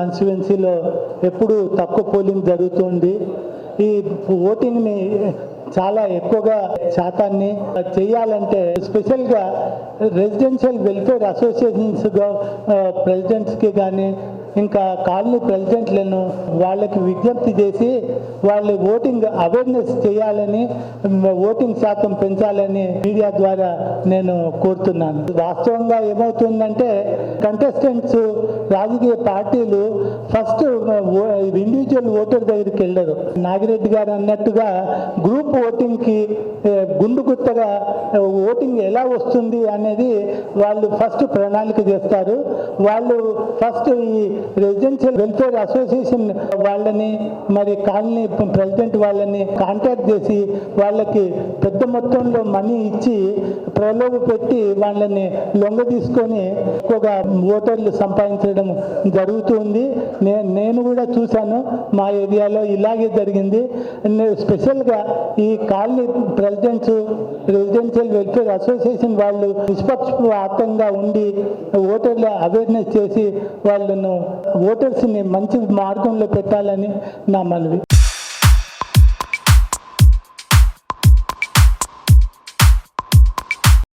కాన్స్టిట్యువెన్సీలో ఎప్పుడు తక్కువ పోలింగ్ జరుగుతుంది. ఈ ఓటింగ్ని చాలా ఎక్కువగా శాతాన్ని చేయాలంటే స్పెషల్గా రెసిడెన్షియల్ వెల్ఫేర్ అసోసియేషన్స్గా ప్రెసిడెంట్స్కి కానీ ఇంకా కాలనీ ప్రెసిడెంట్లను వాళ్ళకి విజ్ఞప్తి చేసి వాళ్ళు ఓటింగ్ అవేర్నెస్ చేయాలని, ఓటింగ్ శాతం పెంచాలని మీడియా ద్వారా నేను కోరుతున్నాను. వాస్తవంగా ఏమవుతుందంటే కంటెస్టెంట్స్ రాజకీయ పార్టీలు ఫస్ట్ ఇండివిజువల్ ఓటర్ దగ్గరికి వెళ్ళరు. నాగిరెడ్డి గారు అన్నట్టుగా గ్రూప్ ఓటింగ్కి గుండు గుత్తగా ఓటింగ్ ఎలా వస్తుంది అనేది వాళ్ళు ఫస్ట్ ప్రణాళిక చేస్తారు. వాళ్ళు ఫస్ట్ ఈ రెసిడెన్షియల్ వెల్ఫేర్ అసోసియేషన్ వాళ్ళని మరి కాలనీ ప్రెసిడెంట్ వాళ్ళని కాంటాక్ట్ చేసి వాళ్ళకి పెద్ద మొత్తంలో మనీ ఇచ్చి ప్రలోభ పెట్టి వాళ్ళని లొంగ తీసుకొని ఎక్కువగా ఓటర్లు సంపాదించడం జరుగుతుంది. నేను కూడా చూశాను, మా ఏరియాలో ఇలాగే జరిగింది. స్పెషల్గా ఈ colony presidents residential welfare association వాళ్ళు నిష్పక్షపాతంగా ఉండి ఓటర్ల అవేర్నెస్ చేసి వాళ్ళను ఓటర్స్ని మంచి మార్గంలో పెట్టాలని నా మనవి.